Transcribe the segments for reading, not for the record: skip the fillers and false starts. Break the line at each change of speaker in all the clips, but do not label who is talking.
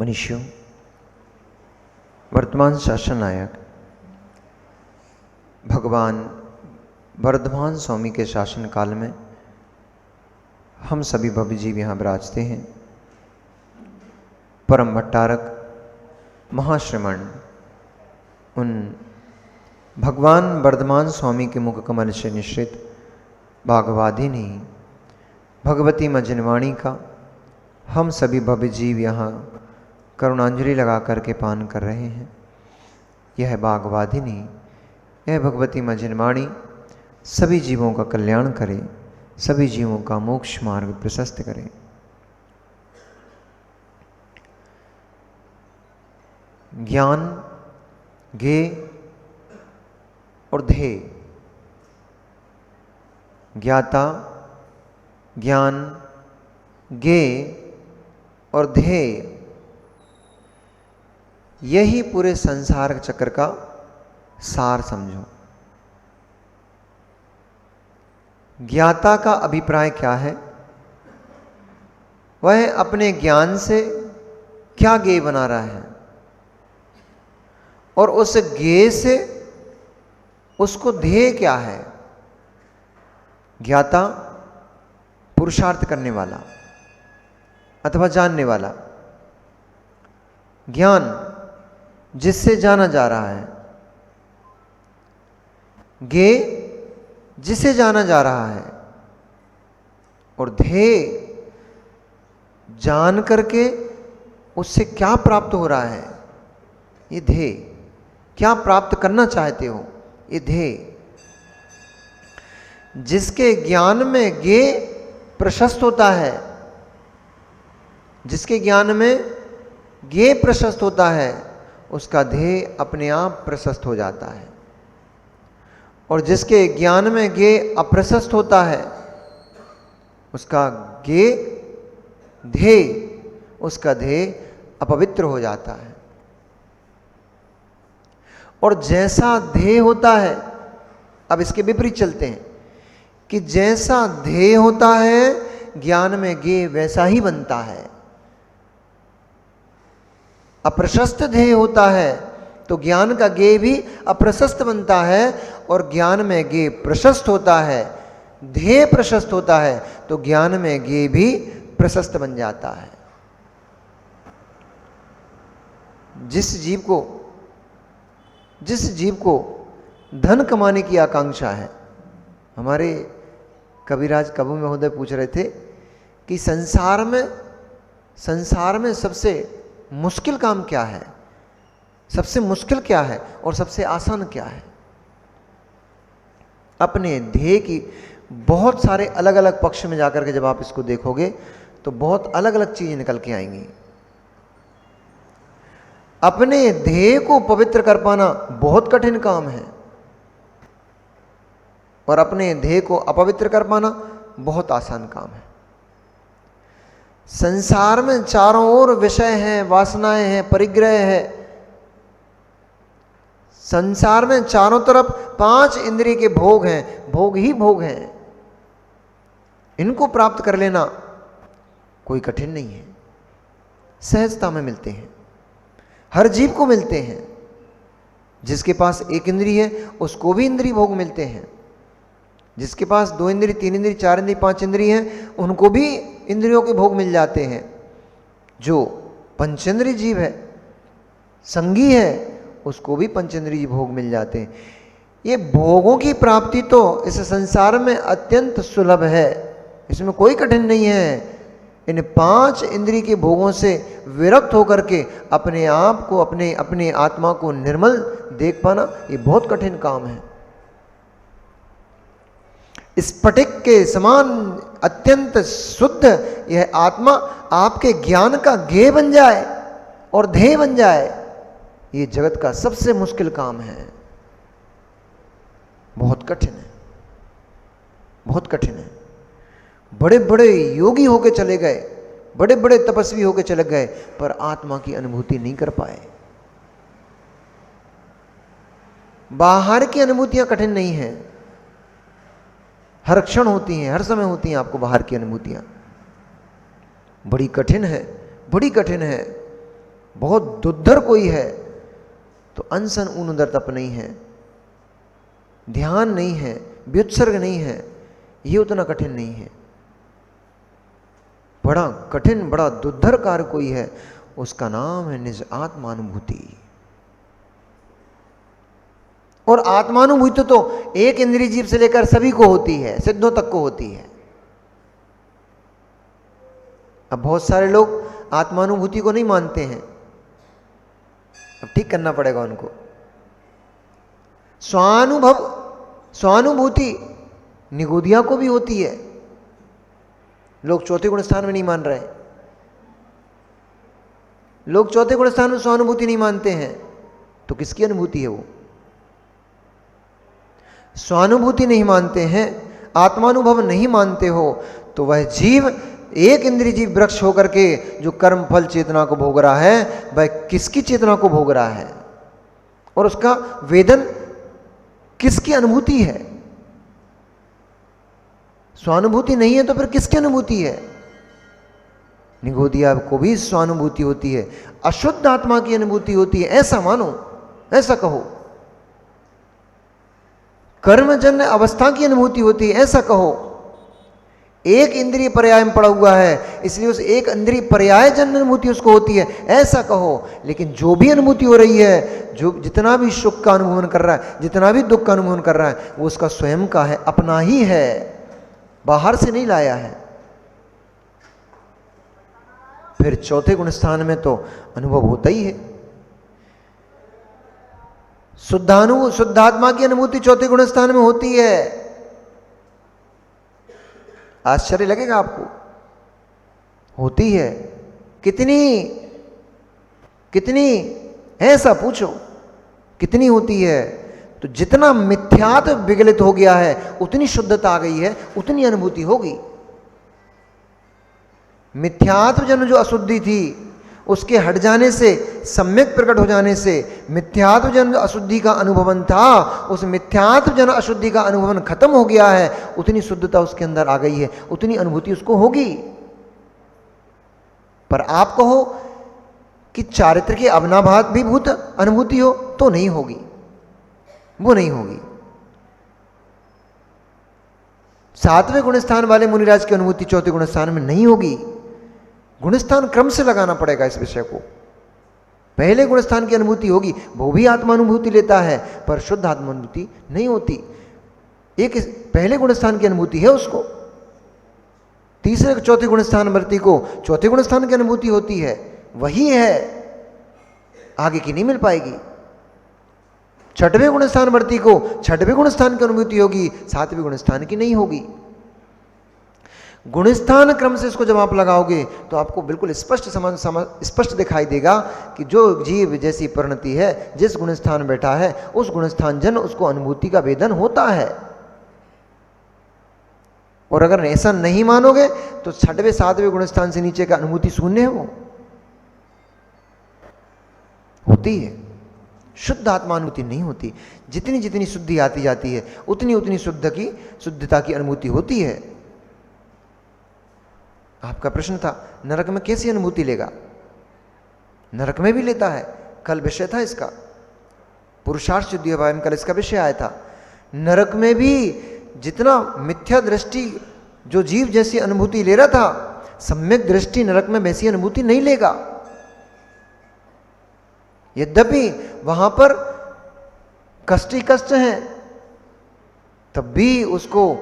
मनीषियों, वर्तमान शासन नायक भगवान वर्धमान स्वामी के शासन काल में हम सभी भव्य जीव यहाँ विराजते हैं। परम भट्टारक महाश्रमण उन भगवान वर्धमान स्वामी के मुख कमल से निश्रित भागवादिनी भगवती मजनवाणी का हम सभी भव्य जीव यहाँ करुणांजलि लगा करके पान कर रहे हैं। यह भागवादिनी, यह भगवती मजनवाणी सभी जीवों का कल्याण करे, सभी जीवों का मोक्ष मार्ग प्रशस्त करे। ज्ञान, ज्ञेय और ध्येय। ज्ञाता, ज्ञान, ज्ञेय और ध्येय, यही पूरे संसार चक्र का सार समझो। ज्ञाता का अभिप्राय क्या है? वह अपने ज्ञान से क्या ज्ञेय बना रहा है और उस ज्ञेय से उसको ध्येय क्या है। ज्ञाता पुरुषार्थ करने वाला अथवा जानने वाला, ज्ञान जिससे जाना जा रहा है, ज्ञेय जिसे जाना जा रहा है, और ध्येय जान करके उससे क्या प्राप्त हो रहा है। ये ध्येय, क्या प्राप्त करना चाहते हो, ये ध्येय। जिसके ज्ञान में ज्ञेय प्रशस्त होता है, जिसके ज्ञान में ज्ञेय प्रशस्त होता है, उसका ध्येय अपने आप प्रशस्त हो जाता है। और जिसके ज्ञान में ज्ञेय अप्रशस्त होता है, उसका ज्ञेय ध्येय, उसका ध्येय अपवित्र हो जाता है। और जैसा ध्येय होता है, अब इसके विपरीत चलते हैं कि जैसा ध्येय होता है ज्ञान में ज्ञेय वैसा ही बनता है। अप्रशस्त ध्येय होता है तो ज्ञान का ज्ञेय भी अप्रशस्त बनता है, और ज्ञान में ज्ञेय प्रशस्त होता है, ध्येय प्रशस्त होता है तो ज्ञान में ज्ञेय भी प्रशस्त बन जाता है। जिस जीव को धन कमाने की आकांक्षा है, हमारे कविराज कबू महोदय पूछ रहे थे कि संसार में सबसे मुश्किल काम क्या है, सबसे मुश्किल क्या है और सबसे आसान क्या है। अपने ध्येय की बहुत सारे अलग अलग पक्ष में जाकर के जब आप इसको देखोगे तो बहुत अलग अलग चीजें निकल के आएंगी। अपने ध्येय को पवित्र कर पाना बहुत कठिन काम है, और अपने ध्येय को अपवित्र कर पाना बहुत आसान काम है। संसार में चारों ओर विषय हैं, वासनाएं हैं, परिग्रह है। संसार में चारों तरफ 5 इंद्रिय के भोग हैं, भोग ही भोग हैं। इनको प्राप्त कर लेना कोई कठिन नहीं है, सहजता में मिलते हैं, हर जीव को मिलते हैं। जिसके पास 1 इंद्रिय है उसको भी इंद्रिय भोग मिलते हैं, जिसके पास 2 इंद्रिय, 3 इंद्रिय, 4 इंद्रिय, 5 इंद्रिय हैं उनको भी इंद्रियों के भोग मिल जाते हैं। जो पंचेंद्रिय जीव है, संगी है, उसको भी पंचेंद्रिय भोग मिल जाते हैं। ये भोगों की प्राप्ति तो इस संसार में अत्यंत सुलभ है, इसमें कोई कठिन नहीं है। इन 5 इंद्रिय के भोगों से विरक्त होकर के अपने आप को, अपने आत्मा को निर्मल देख पाना, ये बहुत कठिन काम है। स्फटिक के समान अत्यंत शुद्ध यह आत्मा आपके ज्ञान का ज्ञेय बन जाए और ध्येय बन जाए, ये जगत का सबसे मुश्किल काम है। बहुत कठिन है, बहुत कठिन है। बड़े बड़े योगी होके चले गए, बड़े बड़े तपस्वी होके चले गए, पर आत्मा की अनुभूति नहीं कर पाए। बाहर की अनुभूतियां कठिन नहीं है, हर क्षण होती हैं, हर समय होती हैं। आपको बाहर की अनुभूतियां बड़ी कठिन है, बड़ी कठिन है। बहुत दुर्धर कोई है तो अनशन ऊन उदर तप नहीं है, ध्यान नहीं है, व्युत्सर्ग नहीं है, ये उतना कठिन नहीं है। बड़ा कठिन, बड़ा दुर्धर कार्य कोई है, उसका नाम है निज आत्मानुभूति। और आत्मानुभूति तो एक इंद्रिय जीव से लेकर सभी को होती है, सिद्धों तक को होती है। अब बहुत सारे लोग आत्मानुभूति को नहीं मानते हैं, अब ठीक करना पड़ेगा उनको। स्वानुभूति निगोदिया को भी होती है, लोग चौथे गुण स्थान में नहीं मान रहे। लोग चौथे गुण स्थान में स्वानुभूति नहीं मानते हैं, तो किसकी अनुभूति है वो? स्वानुभूति नहीं मानते हैं, आत्मानुभव नहीं मानते हो, तो वह जीव एक इंद्रिय जीव वृक्ष होकर के जो कर्म फल चेतना को भोग रहा है, वह किसकी चेतना को भोग रहा है? और उसका वेदन किसकी अनुभूति है? स्वानुभूति नहीं है तो फिर किसकी अनुभूति है? निगोदिया को भी स्वानुभूति होती है, अशुद्ध आत्मा की अनुभूति होती है, ऐसा मानो, ऐसा कहो। कर्मजन्य अवस्था की अनुभूति होती है, ऐसा कहो। एक इंद्रिय पर्याय में पड़ा हुआ है, इसलिए उस एक इंद्रिय पर्याय जन्य अनुभूति उसको होती है, ऐसा कहो। लेकिन जो भी अनुभूति हो रही है, जो जितना भी सुख का अनुभव कर रहा है, जितना भी दुख का अनुभव कर रहा है, वो उसका स्वयं का है, अपना ही है, बाहर से नहीं लाया है। फिर चौथे गुण स्थान में तो अनुभव होता ही है। शुद्धात्मा की अनुभूति चौथे गुण स्थान में होती है। आश्चर्य लगेगा आपको, होती है। कितनी कितनी ऐसा पूछो, कितनी होती है? तो जितना मिथ्यात्व विगलित हो गया है, उतनी शुद्धता आ गई है, उतनी अनुभूति होगी। मिथ्यात्व जन जो अशुद्धि थी, उसके हट जाने से, सम्यक प्रकट हो जाने से, मिथ्यात्व जन अशुद्धि का अनुभवन था, उस मिथ्यात्व जन अशुद्धि का अनुभवन खत्म हो गया है, उतनी शुद्धता उसके अंदर आ गई है, उतनी अनुभूति उसको होगी। पर आप कहो कि चारित्र के अवनाभात भी भूत अनुभूति हो, तो नहीं होगी, वो नहीं होगी। सातवें गुणस्थान वाले मुनिराज की अनुभूति चौथे गुणस्थान में नहीं होगी। गुणस्थान क्रम से लगाना पड़ेगा इस विषय को। पहले गुणस्थान की अनुभूति होगी, वो भी आत्मानुभूति लेता है, पर शुद्ध आत्मानुभूति नहीं होती। एक पहले गुणस्थान की अनुभूति है उसको, तीसरे चौथे गुणस्थान वर्ती को चौथे गुणस्थान की अनुभूति होती है, वही है, आगे की नहीं मिल पाएगी। छठवें गुणस्थान वर्ती को छठवें गुणस्थान की अनुभूति होगी, सातवें गुणस्थान की नहीं होगी। गुणस्थान क्रम से इसको जब आप लगाओगे तो आपको बिल्कुल स्पष्ट दिखाई देगा कि जो जीव जैसी परिणति है, जिस गुणस्थान बैठा है, उस गुणस्थान जन उसको अनुभूति का वेदन होता है। और अगर ऐसा नहीं मानोगे तो छठवें सातवें गुणस्थान से नीचे का अनुभूति शून्य है, वो होती है। शुद्ध आत्मानुभूति नहीं होती। जितनी जितनी शुद्धि आती जाती है, उतनी उतनी शुद्धता की अनुभूति होती है। आपका प्रश्न था नरक में कैसी अनुभूति लेगा? नरक में भी लेता है। कल विषय था इसका, पुरुषार्थ शुद्धि में कल इसका विषय आया था। नरक में भी जितना मिथ्या दृष्टि जो जीव जैसी अनुभूति ले रहा था, सम्यक दृष्टि नरक में वैसी अनुभूति नहीं लेगा। यद्यपि वहां पर कष्ट ही कष्ट है, तब भी उसको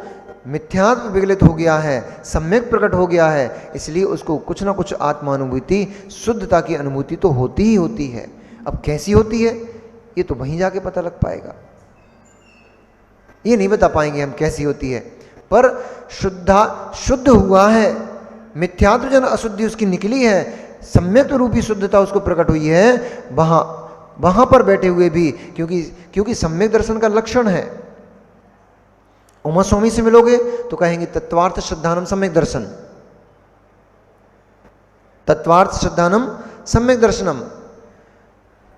मिथ्यात्व विगलित हो गया है, सम्यक प्रकट हो गया है, इसलिए उसको कुछ ना कुछ आत्मानुभूति, शुद्धता की अनुभूति तो होती ही होती है। अब कैसी होती है ये तो वहीं जाके पता लग पाएगा, ये नहीं बता पाएंगे हम कैसी होती है। पर शुद्ध हुआ है, मिथ्यात्व जन अशुद्धि उसकी निकली है, सम्यक रूपी शुद्धता उसको प्रकट हुई है, वहां पर बैठे हुए भी, क्योंकि सम्यक दर्शन का लक्षण है। उमा स्वामी से मिलोगे तो कहेंगे तत्वार्थ श्रद्धानम सम्यक दर्शन, तत्वार्थ श्रद्धानम सम्यक दर्शनम।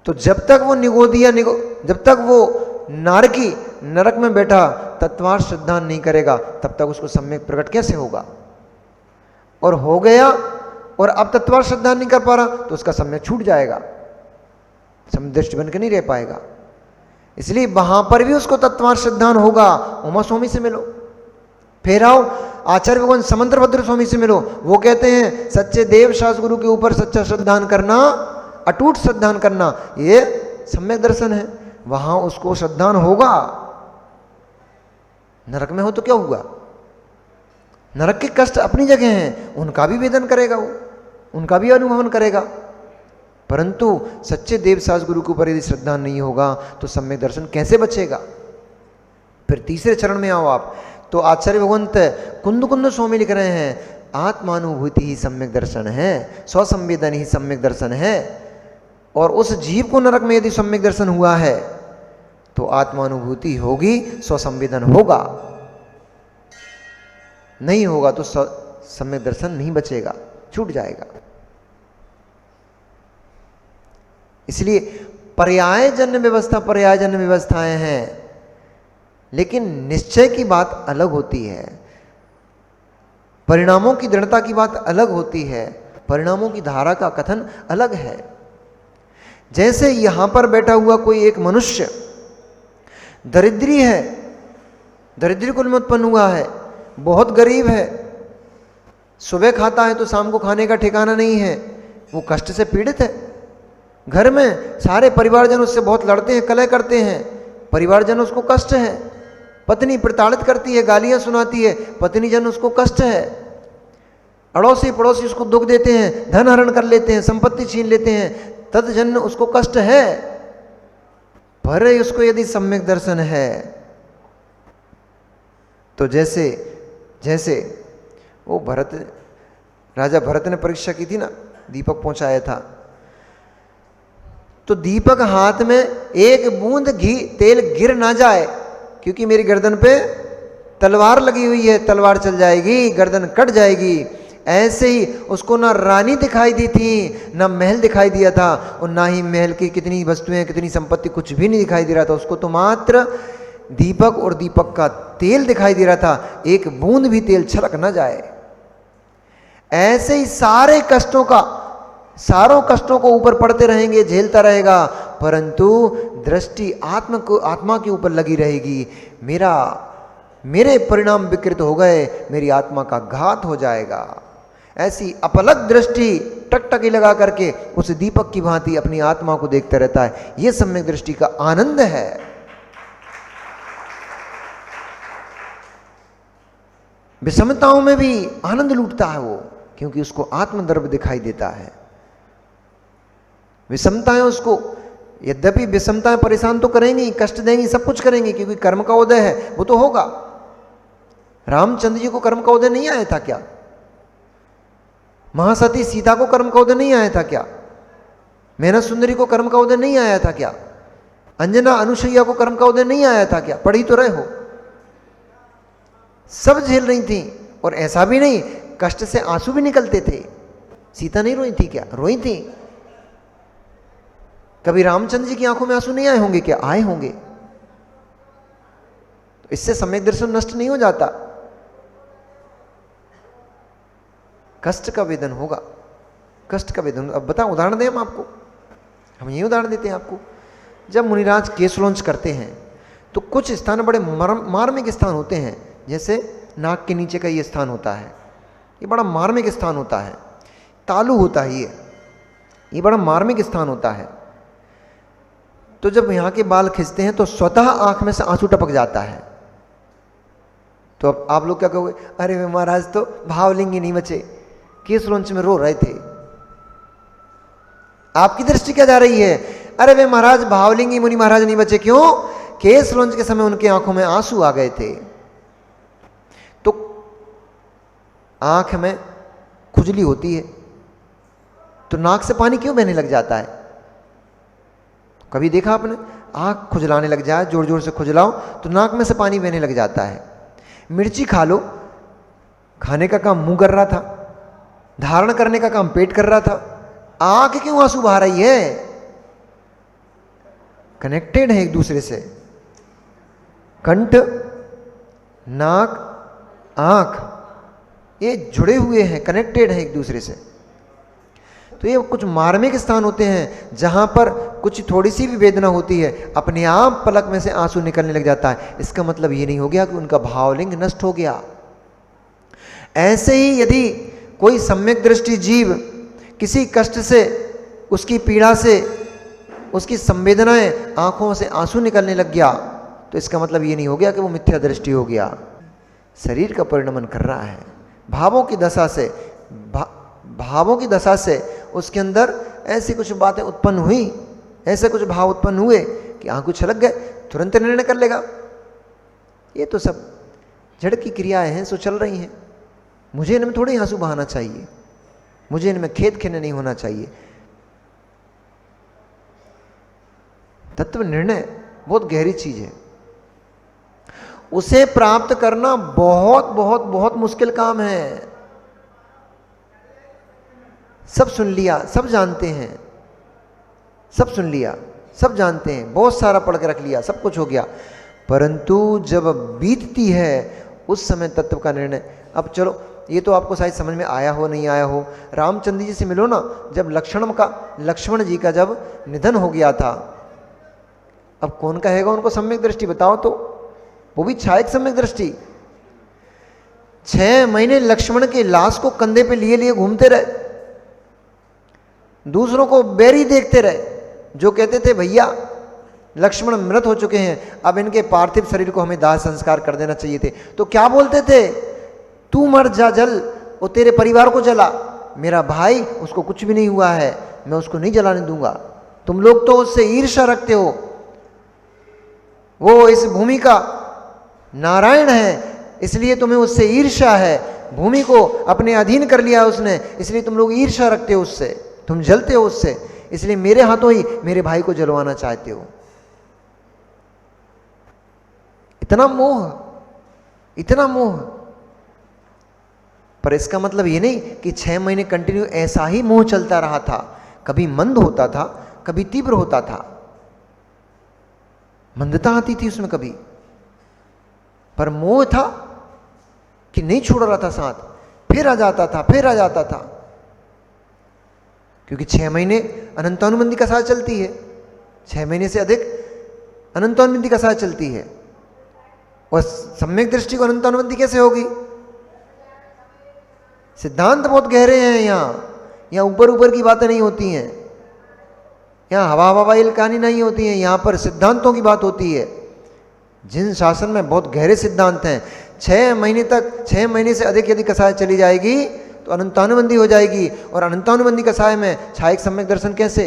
तो जब तक वो जब तक वो नारकी नरक में बैठा तत्वार्थ श्रद्धान नहीं करेगा, तब तक उसको सम्यक प्रकट कैसे होगा? और हो गया और अब तत्वार श्रद्धा नहीं कर पा रहा तो उसका सम्यक छूट जाएगा, सम्यक दृष्टि बन के नहीं रह पाएगा। इसलिए वहां पर भी उसको तत्वार श्रद्धान होगा। उमा स्वामी से मिलो, फिर आओ आचार्य भगवान समंतभद्र स्वामी से मिलो। वो कहते हैं सच्चे देव शास्त्र गुरु के ऊपर सच्चा श्रद्धान करना, अटूट श्रद्धान करना, ये सम्यक दर्शन है। वहां उसको श्रद्धान होगा। नरक में हो तो क्या हुआ, नरक के कष्ट अपनी जगह हैं, उनका भी वेदन करेगा, वो उनका भी अनुभवन करेगा। परंतु सच्चे देव शास्त्र गुरु के ऊपर यदि श्रद्धा नहीं होगा तो सम्यक दर्शन कैसे बचेगा। फिर तीसरे चरण में आओ आप, तो आचार्य भगवंत कुंद कुंद स्वामी लिख रहे हैं आत्मानुभूति ही सम्यक दर्शन है, स्वसंवेदन ही सम्यक दर्शन है। और उस जीव को नरक में यदि सम्यक दर्शन हुआ है तो आत्मानुभूति होगी, स्वसंवेदन होगा, नहीं होगा तो सम्यक दर्शन नहीं बचेगा, छूट जाएगा। इसलिए पर्यायजन्य व्यवस्था पर्यायजन्य व्यवस्थाएं हैं, लेकिन निश्चय की बात अलग होती है, परिणामों की दृढ़ता की बात अलग होती है, परिणामों की धारा का कथन अलग है। जैसे यहां पर बैठा हुआ कोई एक मनुष्य दरिद्री है, दरिद्री कुल में उत्पन्न हुआ है, बहुत गरीब है, सुबह खाता है तो शाम को खाने का ठिकाना नहीं है, वो कष्ट से पीड़ित है। घर में सारे परिवारजन उससे बहुत लड़ते हैं, कलह करते हैं, परिवारजन उसको कष्ट है, पत्नी प्रताड़ित करती है, गालियां सुनाती है, पत्नी जन उसको कष्ट है, अड़ोसी पड़ोसी उसको दुख देते हैं, धन हरण कर लेते हैं, संपत्ति छीन लेते हैं, तत्जन्य उसको कष्ट है। पर उसको यदि सम्यक दर्शन है तो जैसे जैसे वो राजा भरत ने परीक्षा की थी ना, दीपक पहुंचाया था, तो दीपक हाथ में एक बूंद घी तेल गिर ना जाए, क्योंकि मेरी गर्दन पे तलवार लगी हुई है, तलवार चल जाएगी, गर्दन कट जाएगी। ऐसे ही उसको ना रानी दिखाई दी थी, ना महल दिखाई दिया था, और ना ही महल की कितनी वस्तुएं, कितनी संपत्ति, कुछ भी नहीं दिखाई दे रहा था। उसको तो मात्र दीपक और दीपक का तेल दिखाई दे रहा था, एक बूंद भी तेल छलक ना जाए। ऐसे ही सारों कष्टों को ऊपर पड़ते रहेंगे, झेलता रहेगा, परंतु दृष्टि आत्मा के ऊपर लगी रहेगी। मेरे परिणाम विकृत हो गए, मेरी आत्मा का घात हो जाएगा। ऐसी अपलक दृष्टि टकटकी लगा करके उस दीपक की भांति अपनी आत्मा को देखता रहता है। यह सम्यक दृष्टि का आनंद है। विषमताओं में भी आनंद लूटता है वो, क्योंकि उसको आत्मदर्भ दिखाई देता है। विषमताएं उसको, यद्यपि विषमताएं परेशान तो करेंगी, कष्ट देंगी, सब कुछ करेंगी, क्योंकि कर्म का उदय है, वो तो होगा। रामचंद्र जी को कर्म का उदय नहीं आया था क्या? महासती सीता को कर्म का उदय नहीं आया था क्या? मेहनत सुंदरी को कर्म का उदय नहीं आया था क्या? अंजना अनुसुईया को कर्म का उदय नहीं आया था क्या? पढ़ी तो रहे हो। सब झेल रही थी, और ऐसा भी नहीं, कष्ट से आंसू भी निकलते थे। सीता नहीं रोई थी क्या? रोई थी। कभी रामचंद्र जी की आंखों में आंसू नहीं आए होंगे क्या? आए होंगे। तो इससे सम्यक दर्शन नष्ट नहीं हो जाता, कष्ट का वेदन होगा, कष्ट का वेदन। अब बताओ, उदाहरण दें हम आपको, हम यही उदाहरण देते हैं आपको। जब मुनिराज केश लॉन्च करते हैं तो कुछ स्थान बड़े मार्मिक स्थान होते हैं, जैसे नाक के नीचे का ये स्थान होता है, ये बड़ा मार्मिक स्थान होता है। तालू होता है ये बड़ा मार्मिक स्थान होता है। तो जब यहाँ के बाल खींचते हैं तो स्वतः आंख में से आंसू टपक जाता है। तो अब आप लोग क्या कहोगे? अरे वे महाराज तो भावलिंगी नहीं बचे, केस लॉन्च में रो रहे थे। आपकी दृष्टि क्या जा रही है? अरे वे महाराज भावलिंगी मुनि महाराज नहीं बचे। क्यों? केस लॉन्च के समय उनकी आंखों में आंसू आ गए थे। तो आंख में खुजली होती है तो नाक से पानी क्यों बहने लग जाता है? कभी देखा आपने? आंख खुजलाने लग जाए, जोर जोर से खुजलाओ तो नाक में से पानी बहने लग जाता है। मिर्ची खा लो, खाने का काम मुंह कर रहा था, धारण करने का काम पेट कर रहा था, आंख क्यों आंसू बहा रही है? कनेक्टेड है एक दूसरे से। कंठ, नाक, आंख, ये जुड़े हुए हैं, कनेक्टेड है एक दूसरे से। तो ये कुछ मार्मिक स्थान होते हैं जहां पर कुछ थोड़ी सी भी वेदना होती है, अपने आप पलक में से आंसू निकलने लग जाता है। इसका मतलब ये नहीं हो गया कि उनका भावलिंग नष्ट हो गया। ऐसे ही यदि कोई सम्यक दृष्टि जीव किसी कष्ट से, उसकी पीड़ा से, उसकी संवेदनाएं, आंखों से आंसू निकलने लग गया, तो इसका मतलब ये नहीं हो गया कि वो मिथ्या दृष्टि हो गया। शरीर का परिणमन कर रहा है, भावों की दशा से, भावों की दशा से उसके अंदर ऐसी कुछ बातें उत्पन्न हुई, ऐसे कुछ भाव उत्पन्न हुए कि आंखों छलक गए, तुरंत निर्णय कर लेगा। ये तो सब जड़ की क्रियाएं हैं, सो चल रही हैं। मुझे इनमें थोड़ी आंसू बहाना चाहिए, मुझे इनमें खेद खिन्न नहीं होना चाहिए। तत्व निर्णय बहुत गहरी चीज है, उसे प्राप्त करना बहुत बहुत बहुत मुश्किल काम है। सब सुन लिया, सब जानते हैं, सब सुन लिया, सब जानते हैं, बहुत सारा पढ़ के रख लिया, सब कुछ हो गया, परंतु जब बीतती है उस समय तत्व का निर्णय। अब चलो, ये तो आपको शायद समझ में आया हो, नहीं आया हो। रामचंद्र जी से मिलो ना, जब लक्ष्मण जी का जब निधन हो गया था, अब कौन कहेगा उनको सम्यक दृष्टि, बताओ तो, वो भी छायक सम्यक दृष्टि। 6 महीने लक्ष्मण के लाश को कंधे पे लिए लिए घूमते रहे, दूसरों को बैरी देखते रहे, जो कहते थे भैया लक्ष्मण मृत हो चुके हैं, अब इनके पार्थिव शरीर को हमें दाह संस्कार कर देना चाहिए थे, तो क्या बोलते थे, तू मर जा जल, वो तेरे परिवार को जला, मेरा भाई उसको कुछ भी नहीं हुआ है, मैं उसको नहीं जलाने दूंगा। तुम लोग तो उससे ईर्ष्या रखते हो, वो इस भूमि का नारायण है, इसलिए तुम्हें उससे ईर्ष्या है, भूमि को अपने अधीन कर लिया उसने, इसलिए तुम लोग ईर्ष्या रखते हो उससे, तुम जलते हो उससे, इसलिए मेरे हाथों ही मेरे भाई को जलवाना चाहते हो। इतना मोह, इतना मोह। पर इसका मतलब ये नहीं कि 6 महीने कंटिन्यू ऐसा ही मोह चलता रहा था, कभी मंद होता था, कभी तीव्र होता था, मंदता आती थी उसमें कभी, पर मोह था कि नहीं छोड़ रहा था साथ, फिर आ जाता था, फिर आ जाता था, क्योंकि 6 महीने अनंतानुबंधी कसाय चलती है, 6 महीने से अधिक अनंतानुबंधी कसाय चलती है, और सम्यक दृष्टि को अनंतानुबंधी कैसे होगी? सिद्धांत बहुत गहरे हैं यहाँ ऊपर ऊपर की बातें नहीं होती हैं, यहाँ हवा हवाई कहानी नहीं होती है, यहाँ पर सिद्धांतों की बात होती है। जिन शासन में बहुत गहरे सिद्धांत हैं, 6 महीने तक, 6 महीने से अधिक यदि कसाय चली जाएगी तो अनंतानुबंधी हो जाएगी, और अनंतानुबंधी कसाय में छायक सम्यक दर्शन कैसे?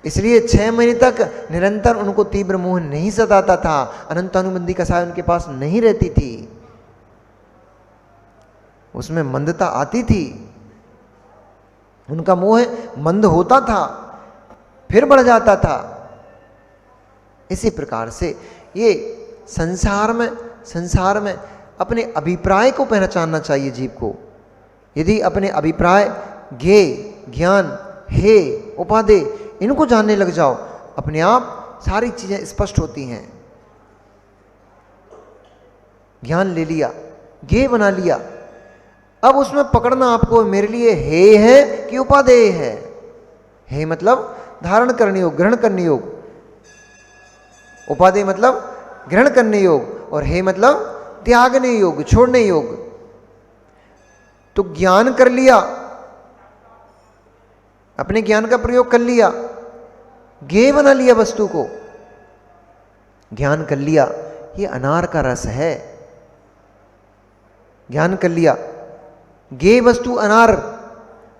इसलिए 6 महीने तक निरंतर उनको तीव्र मोह नहीं सताता था, अनंतानुबंधी कसाय उनके पास नहीं रहती थी, उसमें मंदता आती थी, उनका मोह मंद होता था, फिर बढ़ जाता था। इसी प्रकार से ये संसार में अपने अभिप्राय को पहचानना चाहिए जीव को। यदि अपने अभिप्राय, ज्ञेय, ज्ञान, हे, उपादेय, इनको जानने लग जाओ, अपने आप सारी चीजें स्पष्ट होती हैं। ज्ञान ले लिया, ज्ञेय बना लिया, अब उसमें पकड़ना आपको, मेरे लिए हे है कि उपादेय है। हे मतलब धारण करने योग, ग्रहण करने योग, उपादेय मतलब ग्रहण करने योग, और हे मतलब त्यागने योग, छोड़ने योग। तो ज्ञान कर लिया, अपने ज्ञान का प्रयोग कर लिया, ज्ञेय बना लिया वस्तु को, ज्ञान कर लिया ये अनार का रस है, ज्ञान कर लिया ज्ञेय वस्तु अनार,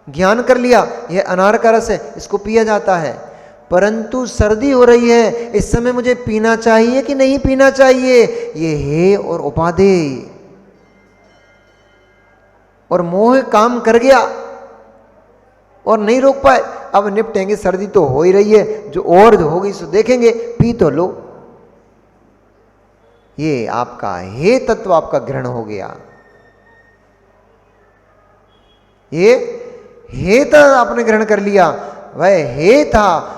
ज्ञान कर लिया यह अनार का रस है, इसको पिया जाता है। परंतु सर्दी हो रही है, इस समय मुझे पीना चाहिए कि नहीं पीना चाहिए, ये हे और उपादेय। और मोह काम कर गया और नहीं रोक पाए, अब निपटेंगे, सर्दी तो हो ही रही है, जो और होगी सो देखेंगे, पी तो लो। ये आपका हे तत्व आपका ग्रहण हो गया, ये हे था आपने ग्रहण कर लिया, वह हे था,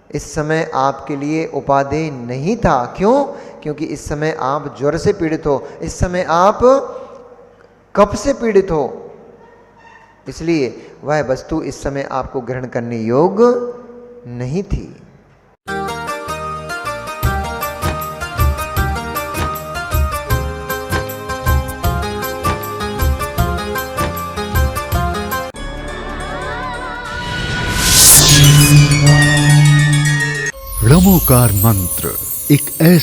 इस समय आपके लिए उपादेय नहीं था। क्यों? क्योंकि इस समय आप ज्वर से पीड़ित हो, इस समय आप कफ से पीड़ित हो, इसलिए वह वस्तु इस समय आपको ग्रहण करने योग्य नहीं थी।
रमोकार मंत्र एक ऐसा